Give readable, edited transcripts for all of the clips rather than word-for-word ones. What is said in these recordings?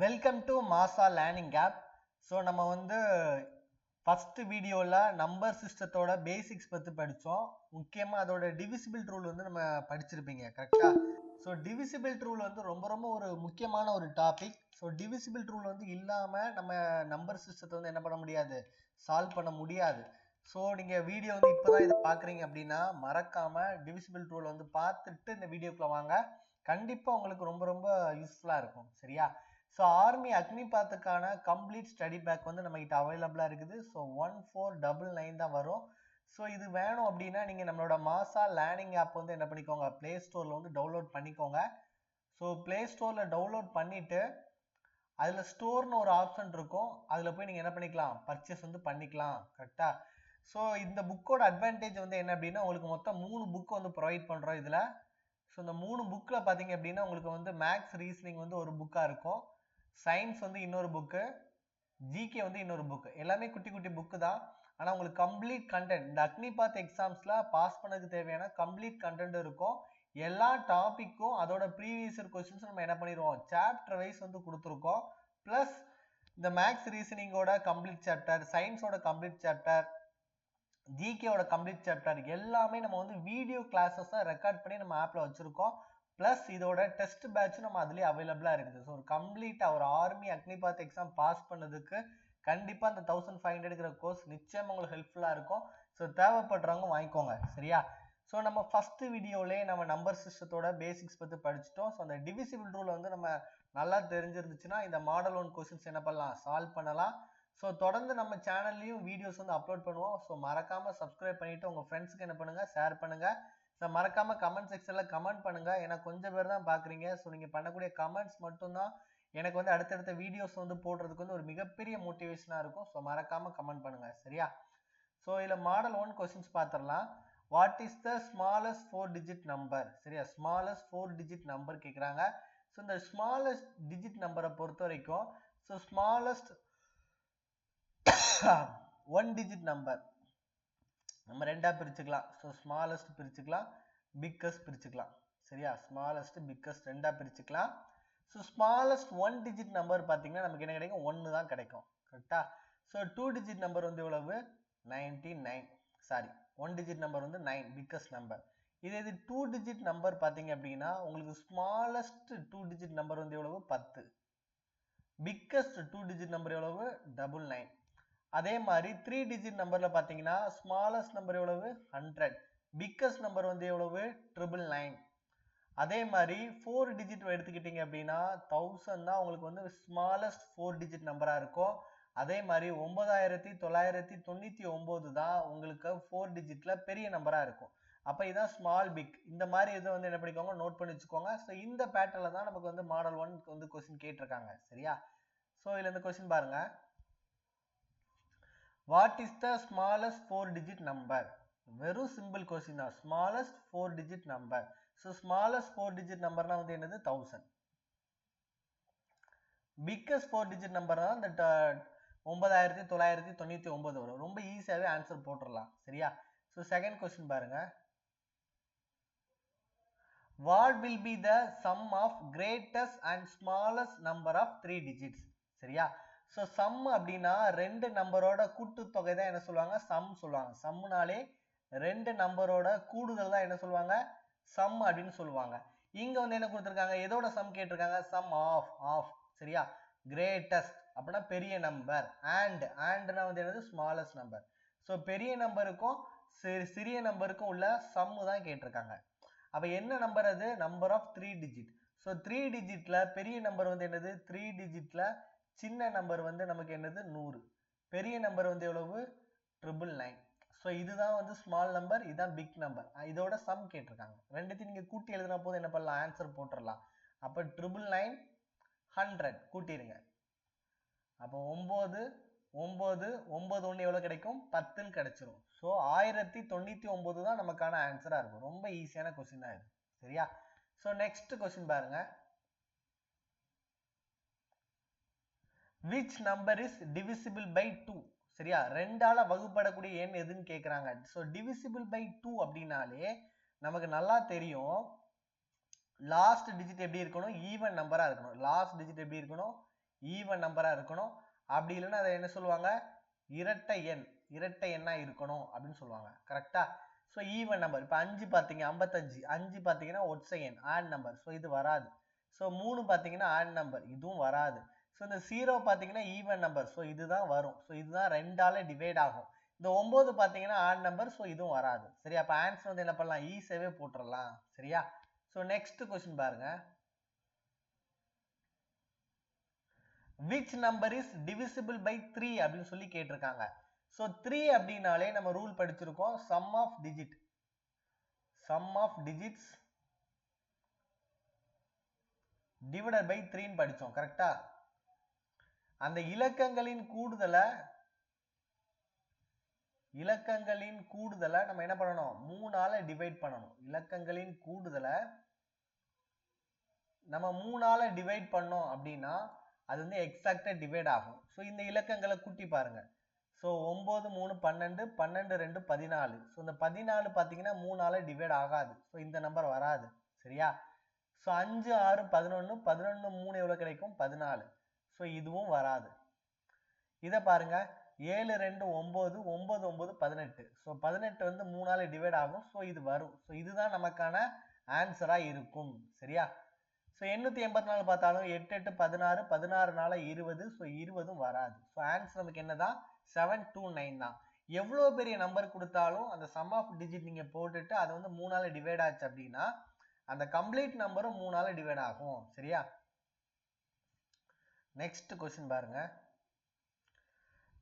Welcome to மாசா learning app. So நம்ம வந்து ஃபர்ஸ்ட் வீடியோவில் நம்பர் சிஸ்டத்தோட பேசிக்ஸ் பற்றி படித்தோம். முக்கியமாக அதோட டிவிசிபிள் ரூல் வந்து நம்ம படிச்சிருப்பீங்க, கரெக்டாக? ஸோ டிவிசிபிள் ரூல் வந்து ரொம்ப ரொம்ப ஒரு முக்கியமான ஒரு டாபிக். ஸோ டிவிசிபிள் ரூல் வந்து இல்லாமல் நம்ம நம்பர் சிஸ்டத்தை வந்து என்ன பண்ண முடியாது, சால்வ் பண்ண முடியாது. ஸோ நீங்கள் வீடியோ வந்து இப்போ தான் இதை பார்க்குறீங்க அப்படின்னா மறக்காமல் டிவிசிபிள் ரூல் வந்து பார்த்துட்டு இந்த வீடியோக்குள்ள வாங்க. கண்டிப்பாக உங்களுக்கு ரொம்ப ரொம்ப யூஸ்ஃபுல்லாக இருக்கும், சரியா? ஸோ ஆர்மி அக்னிபாத்துக்கான கம்ப்ளீட் ஸ்டடி பேக் வந்து நம்ம கிட்ட அவைலபிளாக இருக்குது. ஸோ 1499 தான் வரும். ஸோ இது வேணும் அப்படின்னா நீங்கள் நம்மளோட மாசா லேர்னிங் ஆப் வந்து என்ன பண்ணிக்கோங்க, ப்ளே ஸ்டோரில் வந்து டவுன்லோட் பண்ணிக்கோங்க. ஸோ ப்ளே ஸ்டோரில் டவுன்லோட் பண்ணிவிட்டு அதில் ஸ்டோர்னு ஒரு ஆப்ஷன் இருக்கும். அதில் போய் நீங்கள் என்ன பண்ணிக்கலாம், பர்ச்சேஸ் வந்து பண்ணிக்கலாம், கரெக்டாக? ஸோ இந்த புக்கோட அட்வான்டேஜ் வந்து என்ன அப்படின்னா உங்களுக்கு மொத்தம் 3 புக் வந்து ப்ரொவைட் பண்ணுறோம் இதில். ஸோ இந்த 3 புக்கில் பார்த்தீங்க அப்படின்னா உங்களுக்கு வந்து மேக்ஸ் ரீசனிங் வந்து ஒரு புக்காக இருக்கும், சயின்ஸ் வந்து இன்னொரு புக்கு, ஜிகே வந்து இன்னொரு புக்கு. எல்லாமே குட்டி குட்டி புக்கு தான். ஆனால் உங்களுக்கு கம்ப்ளீட் கண்டென்ட் இந்த அக்னிபாத் எக்ஸாம்ஸில் பாஸ் பண்ணதுக்கு தேவையான கம்ப்ளீட் கண்டென்ட் இருக்கும். எல்லா டாப்பிக்கும் அதோட ப்ரீவியஸ் இயர் கொஸ்டின்ஸ் நம்ம என்ன பண்ணிடுவோம், சாப்டர் வைஸ் வந்து கொடுத்துருக்கோம். ப்ளஸ் இந்த மேக்ஸ் ரீசனிங்கோட கம்ப்ளீட் சாப்டர், சயின்ஸோட கம்ப்ளீட் சாப்டர், ஜிகேவோட கம்ப்ளீட் சாப்டர் எல்லாமே நம்ம வந்து வீடியோ கிளாஸஸ் தான் ரெக்கார்ட் பண்ணி நம்ம ஆப்பில் வச்சுருக்கோம். ப்ளஸ் இதோட டெஸ்ட் பேட்ச் நம்ம அதுலேயே அவைலபிளாக இருக்குது. ஸோ ஒரு கம்ப்ளீட்டாக ஒரு ஆர்மி அக்னிபாத் எக்ஸாம் பாஸ் பண்ணதுக்கு கண்டிப்பாக அந்த 1500ங்கிற கோர்ஸ் நிச்சயம் உங்களுக்கு ஹெல்ப்ஃபுல்லாக இருக்கும். ஸோ தேவைப்படுறவங்க வாங்கிக்கோங்க, சரியா? ஸோ நம்ம ஃபஸ்ட்டு வீடியோலேயே நம்ம நம்பர் சிஸ்டத்தோட பேசிக்ஸ் பற்றி படிச்சிட்டோம். ஸோ அந்த டிவிசிபிள் ரூல் வந்து நம்ம நல்லா தெரிஞ்சிருந்துச்சுன்னா இந்த மாடல் 1 கொஸ்டின்ஸ் என்ன பண்ணலாம், சால்வ் பண்ணலாம். ஸோ தொடர்ந்து நம்ம சேனல்லையும் வீடியோஸ் வந்து அப்லோட் பண்ணுவோம். ஸோ மறக்காமல் சப்ஸ்கிரைப் பண்ணிவிட்டு உங்கள் ஃப்ரெண்ட்ஸுக்கு என்ன பண்ணுங்கள், ஷேர் பண்ணுங்கள். ஸோ மறக்காமல் கமெண்ட் செக்ஷனில் கமெண்ட் பண்ணுங்கள். ஏன்னா கொஞ்சம் பேர் தான் பார்க்குறீங்க. ஸோ நீங்கள் பண்ணக்கூடிய கமெண்ட்ஸ் மட்டும்தான் எனக்கு வந்து அடுத்தடுத்த வீடியோஸ் வந்து போடுறதுக்கு வந்து ஒரு மிகப்பெரிய மோட்டிவேஷனாக இருக்கும். ஸோ மறக்காமல் கமெண்ட் பண்ணுங்கள், சரியா? ஸோ இதில் மாடல் 1 கொஸ்டின்ஸ் பார்த்துடலாம். What is the smallest 4 digit number, சரியா? ஸ்மாலஸ்ட் 4 டிஜிட் நம்பர் கேட்குறாங்க. ஸோ இந்த ஸ்மாலஸ்ட் டிஜிட் நம்பரை பொறுத்த வரைக்கும் ஸோ ஸ்மாலஸ்ட் 1 டிஜிட் நம்பர் நம்ம ரெண்டா பிரிச்சுக்கலாம். ஸோ ஸ்மாலஸ்ட் பிரிச்சுக்கலாம், பிக்கஸ்ட் பிரிச்சுக்கலாம், சரியா? ஸ்மாலஸ்ட் பிக்கஸ்ட் ரெண்டா பிரிச்சுக்கலாம். ஸோ ஸ்மாலஸ்ட் 1 டிஜிட் நம்பர் பார்த்தீங்கன்னா நமக்கு என்ன கிடைக்கும், 1 தான் கிடைக்கும், கரெக்டா? ஸோ 2 டிஜிட் நம்பர் வந்து எவ்வளவு, 99. சாரி, 1 டிஜிட் நம்பர் வந்து 9 பிக்கஸ்ட் நம்பர். இது 2 டிஜிட் நம்பர் பார்த்தீங்க அப்படின்னா உங்களுக்கு ஸ்மாலஸ்ட் 2 டிஜிட் நம்பர் வந்து எவ்வளவு, 10. பிக்கஸ்ட் 2 டிஜிட் நம்பர் எவ்வளவு, 99. அதே மாதிரி 3 டிஜிட் நம்பர்ல பாத்தீங்கன்னா ஸ்மாலஸ்ட் நம்பர் எவ்வளவு, 100. பிக்கஸ்ட் நம்பர் வந்து எவ்வளவு, 999. அதே மாதிரி 4 டிஜிட் எடுத்துக்கிட்டீங்க அப்படின்னா 1000 தான் உங்களுக்கு வந்து ஸ்மாலஸ்ட் 4 டிஜிட் நம்பரா இருக்கும். அதே மாதிரி 9999 தான் உங்களுக்கு 4 டிஜிட்ல பெரிய நம்பரா இருக்கும். அப்ப இதான் ஸ்மால் பிக். இந்த மாதிரி இதை வந்து என்ன பண்ணிக்கோங்க, நோட் பண்ணி வச்சுக்கோங்க. ஸோ இந்த பேட்டர்ல தான் நமக்கு வந்து மாடல் 1 வந்து கொஸ்டின் கேட்டிருக்காங்க, சரியா? ஸோ இதுல இந்த கொஸ்டின் பாருங்க. What is the smallest 4 digit number? வெறும் சிம்பிள் கொஸ்டின் தான். Smallest 4 digit number. So smallest 4 digit நம்பர்னா வந்து என்னது, 1000. பிக்கஸ்ட் 4 டிஜிட் நம்பர்னா இந்த 9999 வரும். ரொம்ப ஈஸியாகவே ஆன்சர் போட்டுடலாம், சரியா? ஸோ செகண்ட் கொஸ்டின் பாருங்க. What will be the sum of greatest and smallest number of 3 digits? சரியா? ஸோ சம் அப்படின்னா ரெண்டு நம்பரோட கூட்டுத்தொகை தான் என்ன சொல்லுவாங்க, சம் சொல்லுவாங்க. சம்னாலே ரெண்டு நம்பரோட கூடுதல் தான் என்ன சொல்லுவாங்க, சம் அப்படின்னு சொல்லுவாங்க. இங்க வந்து என்ன கொடுத்துருக்காங்க, எதோட சம் கேட்டிருக்காங்க, சம் ஆஃப், சரியா? கிரேட்டஸ்ட் அப்படின்னா பெரிய நம்பர், ஆண்ட்னா வந்து என்னது, ஸ்மாலஸ்ட் நம்பர். ஸோ பெரிய நம்பருக்கும் சிறிய நம்பருக்கும் உள்ள சம்மு தான் கேட்டிருக்காங்க. அப்ப என்ன நம்பர் அது, நம்பர் ஆஃப் 3 டிஜிட். ஸோ 3 டிஜிட்ல பெரிய நம்பர் வந்து என்னது, 3 டிஜிட்ல சின்ன நம்பர் வந்து நமக்கு என்னது, 100. பெரிய நம்பர் வந்து எவ்வளவு, 999. ஸோ இதுதான் வந்து ஸ்மால் நம்பர், இதுதான் பிக் நம்பர். இதோட சம் கேட்டிருக்காங்க. ரெண்டுத்தையும் நீங்க கூட்டி எழுதுனா போது என்ன பண்ணலாம், ஆன்சர் போட்டுடலாம். அப்ப 999 100 கூட்டிடுங்க. அப்போ 9 1 எவ்வளவு கிடைக்கும், 10 கிடைச்சிரும். ஸோ 1099 தான் நமக்கான ஆன்சரா இருக்கும். ரொம்ப ஈஸியான கொஸ்டின் தான் இது, சரியா? ஸோ நெக்ஸ்ட் கொஸ்டின் பாருங்க. which number is divisible by 2? சரியா? ரெண்டால வகுப்படக்கூடிய எண் எதுன்னு கேக்குறாங்க. ஸோ divisible by 2 அப்படின்னாலே நமக்கு நல்லா தெரியும், லாஸ்ட் டிஜிட் எப்படி இருக்கணும், ஈவன் நம்பரா இருக்கணும். லாஸ்ட் டிஜிட் எப்படி இருக்கணும், ஈவன் நம்பரா இருக்கணும். அப்படி இல்லைன்னா அதை என்ன சொல்லுவாங்க, இரட்டை எண்ணா இருக்கணும் அப்படின்னு சொல்லுவாங்க. கரெக்டா? So even number. இப்போ 5 பார்த்தீங்க 55, 5 பார்த்தீங்கன்னா ஒற்றை எண் ஆட் நம்பர், ஸோ இது வராது. ஸோ 3 பார்த்தீங்கன்னா ஆட் நம்பர், இதுவும் வராது. ஸோ இந்த 0 பார்த்தீங்கன்னா ஈவன் நம்பர், ஸோ இதுதான் வரும். ஸோ இதுதான் 2ஆல டிவைட் ஆகும். இந்த 9 பார்த்தீங்கன்னா ஆட் நம்பர், ஸோ இதுவும் வராது. சரியா? அப்போ ஆன்சர் வந்து என்ன பண்ணலாம், ஈஸியாவே போட்டுடலாம். சரியா? ஸோ நெக்ஸ்ட் கொஸ்டின் பாருங்க. which number is divisible by 3 அப்படின்னு சொல்லி கேட்டிருக்காங்க. ஸோ 3 அப்படின்னாலே நம்ம ரூல் படிச்சிருக்கோம், sum of digits divided by 3 ன்னு படிச்சோம். கரெக்டா? அந்த இலக்கங்களின் கூடுதலை நம்ம என்ன பண்ணணும், 3ஆல டிவைட் பண்ணணும். இலக்கங்களின் கூடுதலை நம்ம 3ஆல டிவைட் பண்ணோம் அப்படின்னா அது வந்து எக்ஸாக்டா டிவைட் ஆகும். ஸோ இந்த இலக்கங்களை கூட்டி பாருங்க. ஸோ 9 3 12, 12 2 14. ஸோ இந்த 14 பார்த்தீங்கன்னா 3ஆல டிவைட் ஆகாது. ஸோ இந்த நம்பர் வராது. சரியா? ஸோ 5 6 11, 11 3 எவ்வளோ கிடைக்கும், 14. ஸோ இதுவும் வராது. இதை பாருங்க, 7 2 9, 9 9 18. ஸோ 18 வந்து 3ஆல டிவைட் ஆகும். ஸோ இது வரும். ஸோ இதுதான் நமக்கான ஆன்சரா இருக்கும். சரியா? ஸோ 884 பார்த்தாலும் 8 8 16, 16 4 20. ஸோ 20 வராது. ஸோ ஆன்சர் நமக்கு என்னதான், 729 தான். எவ்வளோ பெரிய நம்பர் கொடுத்தாலும் அந்த சம் ஆஃப் டிஜிட் நீங்க போட்டுட்டு அது வந்து 3ஆல டிவைட் ஆச்சு அப்படின்னா அந்த கம்ப்ளீட் நம்பரும் 3ஆல டிவைட் ஆகும். சரியா? நெக்ஸ்ட் கொஸ்டின் பாருங்க.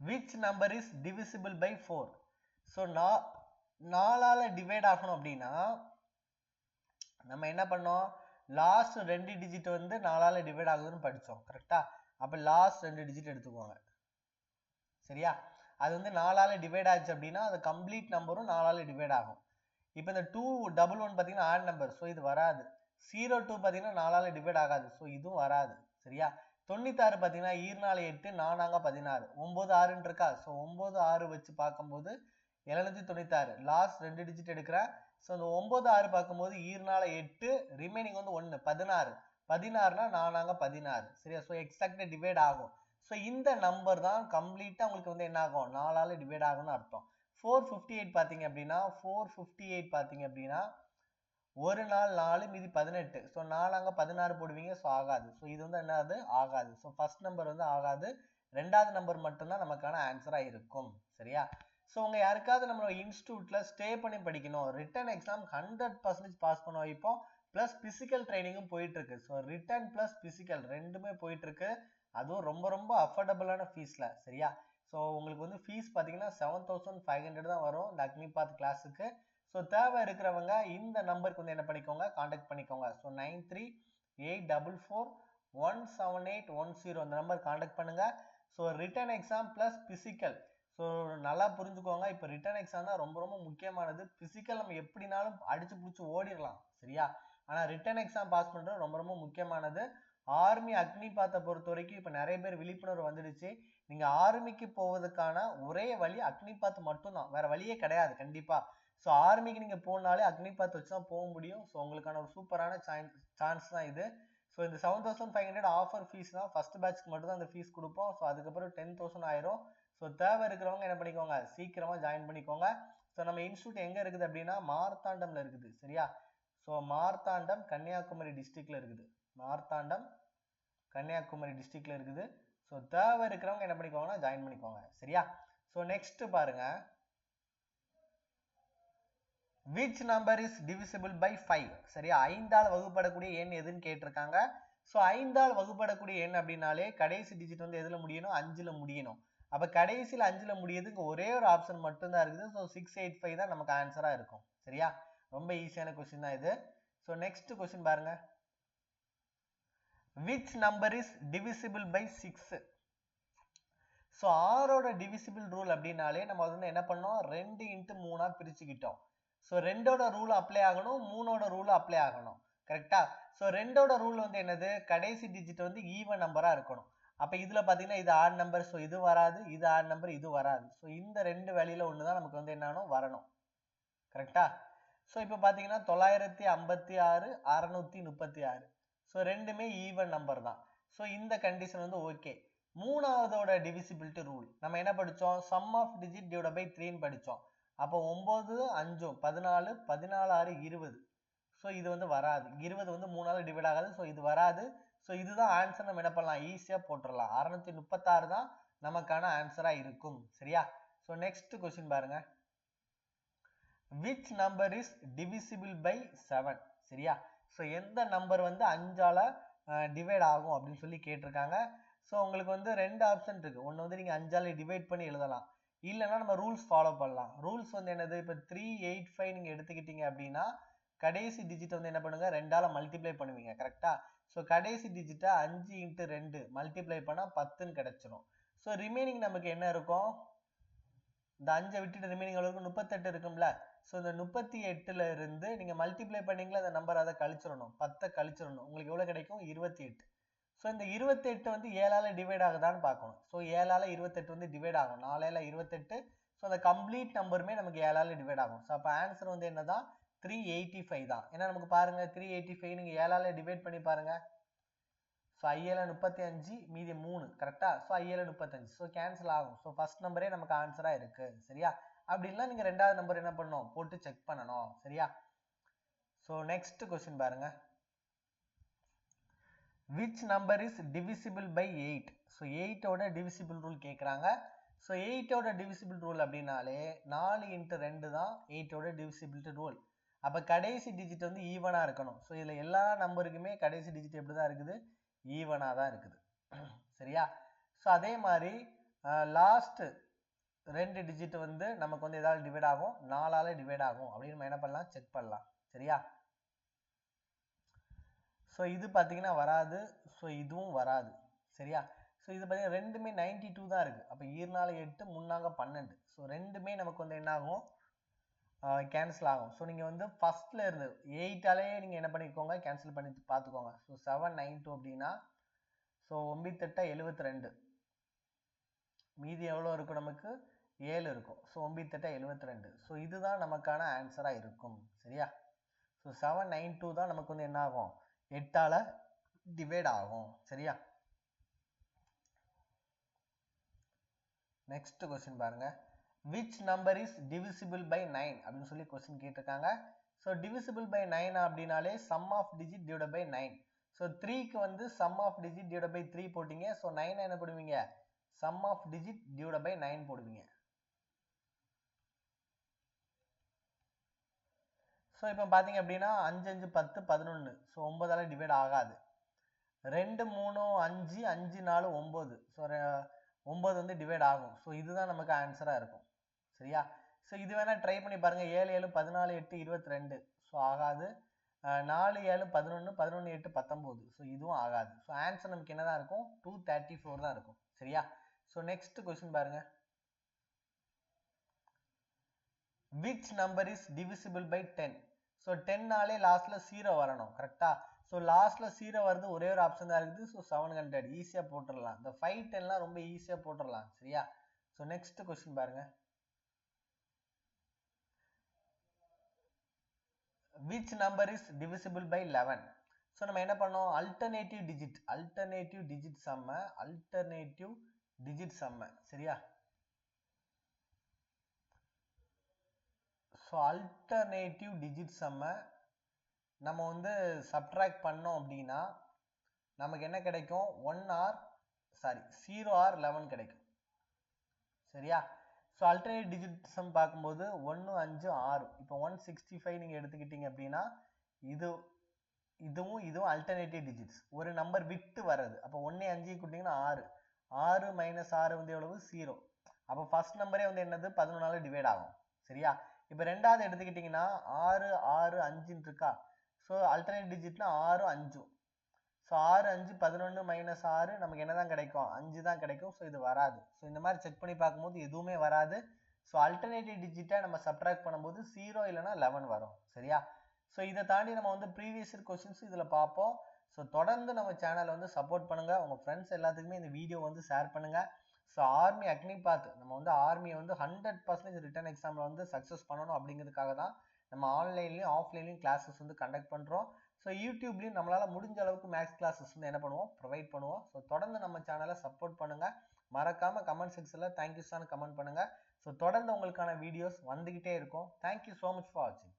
which number is divisible by 4? So 4ஆல டிவைட் ஆகணும் அப்படின்னா நம்ம என்ன பண்ணோம், லாஸ்ட் 2 டிஜிட் வந்து 4ஆல டிவைட் ஆகுதுன்னு படிச்சோம். கரெக்டா? அப்ப லாஸ்ட் 2 டிஜிட் எடுத்துக்கோங்க. சரியா? அது வந்து 4ஆல டிவைட் ஆச்சு அப்படின்னா அது கம்ப்ளீட் நம்பரும் 4ஆல டிவைட் ஆகும். இப்போ இந்த 211 பார்த்தீங்கன்னா ஆட் நம்பர், ஸோ இது வராது. 02 பார்த்தீங்கன்னா 4ஆல டிவைட் ஆகாது. ஸோ இதுவும் வராது. சரியா? 96 பார்த்தீங்கன்னா 4 8 4 16, 9 6 இருக்கா? ஸோ 9 6 வச்சு பார்க்கும்போது 796. லாஸ்ட் 2 டிஜிட் எடுக்கிறேன். ஸோ இந்த 9 6 பார்க்கும்போது 4 8, ரிமைனிங் வந்து 1 16. 16னா 4 16. சரியா? ஸோ எக்ஸாக்டா டிவைட் ஆகும். ஸோ இந்த நம்பர் தான் கம்ப்ளீட்டா உங்களுக்கு வந்து என்ன ஆகும், 4ஆல டிவைட் ஆகும்னு அர்த்தம். 458 பார்த்தீங்க அப்படின்னா 458 பார்த்தீங்க அப்படின்னா 1 4 4 மீதி 18. ஸோ 4 16 போடுவீங்க. ஸோ ஆகாது. ஸோ இது வந்து என்னது, ஆகாது. ஸோ ஃபர்ஸ்ட் நம்பர் வந்து ஆகாது. ரெண்டாவது நம்பர் மட்டும்தான் நமக்கான ஆன்சரா இருக்கும். சரியா? ஸோ உங்க யாருக்காவது நம்மளோட இன்ஸ்டியூட்ல ஸ்டே பண்ணி படிக்கணும், ரிட்டன் எக்ஸாம் 100% பாஸ் பண்ண வைப்போம், பிளஸ் பிசிக்கல் ட்ரைனிங்கும் போயிட்டு இருக்கு. ஸோ ரிட்டன் பிளஸ் பிசிக்கல் ரெண்டுமே போயிட்டு இருக்கு. அதுவும் ரொம்ப ரொம்ப அஃபோர்டபுளான ஃபீஸ்ல. சரியா? ஸோ உங்களுக்கு வந்து ஃபீஸ் பார்த்தீங்கன்னா 7500 தான் வரும் இந்த அக்னிபாத் கிளாஸுக்கு. ஸோ தேவை இருக்கிறவங்க இந்த நம்பருக்கு வந்து என்ன பண்ணிக்கோங்க, கான்டாக்ட் பண்ணிக்கோங்க. ஸோ 9384417810 அந்த நம்பர் கான்டாக்ட் பண்ணுங்க. So written exam plus physical. So நல்லா புரிஞ்சுக்கோங்க, இப்போ ரிட்டன் எக்ஸாம் தான் ரொம்ப ரொம்ப முக்கியமானது. பிசிக்கல் நம்ம எப்படினாலும் அடிச்சு பிடிச்சி ஓடிடலாம். சரியா? ஆனால் ரிட்டன் எக்ஸாம் பாஸ் பண்ணுறது ரொம்ப ரொம்ப முக்கியமானது. ஆர்மி அக்னிபாத்தை பொறுத்த வரைக்கும் இப்போ நிறைய பேர் விழிப்புணர்வு வந்துடுச்சு. நீங்க ஆர்மிக்கு போவதற்கான ஒரே வழி அக்னிபாத் மட்டும்தான், வேற வழியே கிடையாது கண்டிப்பா. ஸோ ஆர்மிக்கு நீங்க போனாலே அக்னிபாத் வச்சு தான் போக முடியும். ஸோ உங்களுக்கான ஒரு சூப்பரான சான்ஸ் தான் இது. ஸோ இந்த 7500 ஆஃபர் ஃபீஸ் தான், ஃபர்ஸ்ட் பேட்ச்க்கு மட்டும் தான் அந்த ஃபீஸ் கொடுப்போம். ஸோ அதுக்கப்புறம் 10,000 ஆயிரும். ஸோ தேவை இருக்கிறவங்க என்ன பண்ணிக்கோங்க, சீக்கிரமா ஜாயின் பண்ணிக்கோங்க. ஸோ நம்ம இன்ஸ்டியூட் எங்க இருக்குது அப்படின்னா மார்த்தாண்டம்ல இருக்குது. சரியா? ஸோ மார்த்தாண்டம் கன்னியாகுமரி டிஸ்ட்ரிக்ட்ல இருக்குது. மார்த்தாண்டம் கன்னியாகுமரி டிஸ்ட்ரிக்ட்ல இருக்குது. ஸோ தேவை இருக்கிறவங்க என்ன பண்ணிக்கோங்கன்னா ஜாயின் பண்ணிக்கோங்க. சரியா? ஸோ நெக்ஸ்ட் பாருங்க, which number is divisible by 5? சரியா? 5ஆல் வகுப்படக்கூடிய எண் எதுன்னு கேட்டிருக்காங்க. ஸோ 5ஆல் வகுப்படக்கூடிய எண் அப்படின்னாலே கடைசி டிஜிட் வந்து எதுல முடியணும், 5ல முடியணும். அப்ப கடைசியில் 5ல முடியறதுக்கு ஒரே ஒரு ஆப்ஷன் மட்டும் தான் இருக்குது. ஸோ 685 தான் நமக்கு ஆன்சரா இருக்கும். சரியா? ரொம்ப ஈஸியான கொஸ்டின் தான் இது. ஸோ நெக்ஸ்ட் கொஸ்டின் பாருங்க, which number is divisible by 6? So 6ஓட டிவிசிபிள் ரூல் அப்படின்னாலே நம்ம வந்து என்ன பண்ணோம், 2 × 3ஆ பிரிச்சுக்கிட்டோம். ஸோ 2ஓட ரூல் அப்ளை ஆகணும், 3ஓட ரூல் அப்ளை ஆகணும். கரெக்டா? ஸோ 2ஓட ரூல் வந்து என்னது, கடைசி டிஜிட் வந்து ஈவன் நம்பரா இருக்கணும். அப்ப இதுல பாத்தீங்கன்னா இது ஆட் நம்பர், ஸோ இது வராது, இது ஆட் நம்பர், இது வராது. ஸோ இந்த ரெண்டு வேலையில ஒண்ணுதான் நமக்கு வந்து என்னன்னு வரணும். கரெக்டா? ஸோ இப்போ பாத்தீங்கன்னா 956 636. ஸோ ரெண்டுமே ஈவன் நம்பர் தான். ஸோ இந்த கண்டிஷன் வந்து ஓகே. மூணாவதோட டிவிசிபிலிட்டி ரூல் நம்ம என்ன படிச்சோம்? Sum of digit divide by 3ன்னு படிச்சோம். அப்போ 9 5 14 14 6 20. ஸோ இது வந்து வராது. 20 வந்து 3ஆல டிவைட் ஆகாது. ஸோ இது வராது. ஸோ இதுதான் ஆன்சர். நம்ம என்ன பண்ணலாம்? ஈஸியா போட்டுடலாம். 636 தான் நமக்கான ஆன்சரா இருக்கும். சரியா? ஸோ நெக்ஸ்ட் கொஸ்டின் பாருங்க. which number is divisible by 7? சரியா? ஸோ எந்த நம்பர் வந்து 5ஆல டிவைட் ஆகும் அப்படின்னு சொல்லி கேட்டிருக்காங்க. ஸோ உங்களுக்கு வந்து ரெண்டு ஆப்ஷன் இருக்கு. ஒன்று வந்து நீங்க 5ஆல டிவைட் பண்ணி எழுதலாம், இல்லைன்னா நம்ம ரூல்ஸ் ஃபாலோ பண்ணலாம். ரூல்ஸ் வந்து என்னது? இப்போ 385 நீங்க எடுத்துக்கிட்டீங்க அப்படின்னா கடைசி டிஜிட் வந்து என்ன பண்ணுங்க? 2ஆல மல்டிப்ளை பண்ணுவீங்க. கரெக்டா? ஸோ கடைசி டிஜிட்டை 5 × 2 மல்டிப்ளை பண்ணா 10ன்னு கிடைச்சிடும். ஸோ ரிமைனிங் நமக்கு என்ன இருக்கும்? இந்த 5 விட்டுட்டு ரிமைனிங் அளவுக்கு 38 இருக்கும்ல. ஸோ இந்த 38ல இருந்து நீங்க மல்டிப்ளை பண்ணீங்களா அந்த நம்பர், அதை கழிச்சிடணும். 10 கழிச்சிடணும். உங்களுக்கு எவ்வளவு கிடைக்கும்? 28. ஸோ இந்த 28 வந்து 7ஆல டிவைட் ஆகுதான்னு பார்க்கணும். ஸோ 7ஆல 28 வந்து டிவைட் ஆகும். 4 28. ஸோ அந்த கம்ப்ளீட் நம்பருமே நமக்கு 7ஆல டிவைட் ஆகும். ஸோ அப்போ ஆன்சர் வந்து என்னதான்? 385 தான். ஏன்னா நமக்கு பாருங்க 385 நீங்க 7ஆல டிவைட் பண்ணி பாருங்க. ஸோ 5 35 மீதி 3 கரெக்டா? ஸோ 5 35. ஸோ கேன்சல் ஆகும். ஸோ ஃபர்ஸ்ட் நம்பரே நமக்கு ஆன்சரா இருக்கு. சரியா? அப்படின்னா நீங்க ரெண்டாவது நம்பர் என்ன பண்ணணும்? போட்டு செக் பண்ணணும். சரியா? ஸோ நெக்ஸ்ட் கொஸ்டின் பாருங்க. which number is divisible by 8? So 8ஓட டிவிசிபிள் ரூல் கேட்குறாங்க. ஸோ 8ஓட டிவிசிபிள் ரூல் அப்படின்னாலே 4 × 2 தான் 8ஓட டிவிசிபிலிட்டி ரூல். அப்போ கடைசி டிஜிட் வந்து ஈவனாக இருக்கணும். ஸோ இதில் எல்லா நம்பருக்குமே கடைசி டிஜிட் எப்படி தான் இருக்குது? ஈவனாக தான் இருக்குது. சரியா? ஸோ அதே மாதிரி லாஸ்ட் 2 டிஜிட் வந்து நமக்கு வந்து எதாவது டிவைட் ஆகும், 4ஆல டிவைட் ஆகும் அப்படின்னு நம்ம என்ன பண்ணலாம்? செக் பண்ணலாம். சரியா? ஸோ இது பார்த்தீங்கன்னா வராது. ஸோ இதுவும் வராது. சரியா? ஸோ இது பார்த்தீங்கன்னா ரெண்டுமே 92 தான் இருக்கு. அப்போ 2 8 3 12. ஸோ ரெண்டுமே நமக்கு வந்து என்ன ஆகும்? கேன்சல் ஆகும். ஸோ நீங்கள் வந்து ஃபர்ஸ்ட்ல இருந்து 8ஆலேயே நீங்கள் என்ன பண்ணிக்கோங்க? கேன்சல் பண்ணி பார்த்துக்கோங்க. ஸோ 792 அப்படின்னா ஸோ 9 8 72. மீதி எவ்வளோ இருக்கும்? நமக்கு 7 இருக்கும். ஸோ 9 8 72. ஸோ இதுதான் நமக்கான ஆன்சரா இருக்கும். சரியா? ஸோ 792 தான் நமக்கு வந்து என்ன ஆகும்? 8ஆல டிவைட் ஆகும். சரியா? நெக்ஸ்ட் கொஸ்டின் பாருங்க. which number is divisible by 9 அப்படின்னு சொல்லி கொஸ்டின் கேட்டிருக்காங்க. ஸோ divisible by 9 அப்படின்னாலே sum of digit divided by 9. So 3க்கு வந்து sum of digit divided by 3 போட்டீங்க. ஸோ 9 என்ன போடுவீங்க? sum of digit divided by 9 போடுவீங்க. ஸோ இப்போ பார்த்தீங்க அப்படின்னா 5 5 10 11. ஸோ 9ஆல டிவைட் ஆகாது. 2 3 5 5 4 9. ஸோ 9 வந்து டிவைட் ஆகும். ஸோ இதுதான் நமக்கு ஆன்சரா இருக்கும். சரியா? ஸோ இது வேணா ட்ரை பண்ணி பாருங்க. 7 7 14 8 22. ஸோ ஆகாது. 4 7 11 11 8 19. ஸோ இதுவும் ஆகாது. ஸோ ஆன்சர் நமக்கு என்னதான் இருக்கும்? 234 தான் இருக்கும். சரியா? ஸோ நெக்ஸ்ட் கொஸ்டின் பாருங்க. which number is divisible by 10? So 10ஆலே லாஸ்ட்ல 0 வரணும். கரெக்டா? ஸோ லாஸ்ட்ல 0 வருது, ஒரே ஒரு ஆப்ஷன் தான் இருக்குது. ஸோ 700 ஈஸியா போட்டுடலாம். இந்த 5 10லாம் ரொம்ப ஈஸியா போட்டுடலாம். சரியா? ஸோ நெக்ஸ்ட் கொஸ்டின் பாருங்க. which number is divisible by 11? So நம்ம என்ன பண்ணோம்? alternative digit sum. சரியா? ஸோ alternative digit sum நம்ம வந்து சப்ட்ராக்ட் பண்ணோம் அப்படின்னா நமக்கு என்ன கிடைக்கும்? 0 or 11 கிடைக்கும். சரியா? ஸோ அல்டர்னேட் டிஜிட் சம் பார்க்கும்போது 1 5 6. இப்போ 165 நீங்கள் எடுத்துக்கிட்டீங்க அப்படின்னா இதுவும் அல்டர்னேட்டிவ் டிஜிட்ஸ். ஒரு நம்பர் விட்டு வர்றது. அப்போ 1 5 கூட்டிங்கன்னா 6. 6 - 6 வந்து எவ்வளவு? 0. அப்போ ஃபர்ஸ்ட் நம்பரே வந்து என்னது? 11ஆல டிவைட் ஆகும். சரியா? இப்போ ரெண்டாவது எடுத்துக்கிட்டிங்கன்னா 6 6 5 இருக்கா? So alternate டிஜிட்னா 6 5. ஸோ 6 5 11 - 6 நமக்கு என்ன தான் கிடைக்கும்? 5 தான் கிடைக்கும். ஸோ இது வராது. ஸோ இந்த மாதிரி செக் பண்ணி பார்க்கும்போது எதுவுமே வராது. ஸோ அல்டர்னேட்டிவ் டிஜிட்டை நம்ம சப்ட்ராக்ட் பண்ணும்போது 0 இல்லைன்னா 11 வரும். சரியா? ஸோ இதை தாண்டி நம்ம வந்து ப்ரீவியஸ் இயர் கொஸ்டின்ஸ் இதில் பார்ப்போம். ஸோ தொடர்ந்து நம்ம சேனலை வந்து சப்போர்ட் பண்ணுங்க. உங்கள் ஃப்ரெண்ட்ஸ் எல்லாத்துக்குமே இந்த வீடியோ வந்து ஷேர் பண்ணுங்க. ஸோ ஆர்மி அக்னிபாத் நம்ம வந்து ஆர்மியை வந்து 100% ரிட்டன் எக்ஸாமில் வந்து சக்ஸஸ் பண்ணணும் அப்படிங்கிறதுக்காக தான் நம்ம ஆன்லைன்லையும் ஆஃப்லைன்லையும் கிளாஸஸ் வந்து கண்டக்ட் பண்ணுறோம். ஸோ யூடியூப்லேயும் நம்மளால முடிஞ்ச அளவுக்கு மேக்ஸ் கிளாஸஸ் வந்து என்ன பண்ணுவோம், ப்ரொவைட் பண்ணுவோம். ஸோ தொடர்ந்து நம்ம சேனலை சப்போர்ட் பண்ணுங்க. மறக்காம கமெண்ட் செக்ஷன்ல தேங்க்யூ சார்னு கமெண்ட் பண்ணுங்க. ஸோ தொடர்ந்து உங்களுக்கான வீடியோஸ் வந்துகிட்டே இருக்கும். தேங்க்யூ ஸோ மச் ஃபார் வாட்சிங்.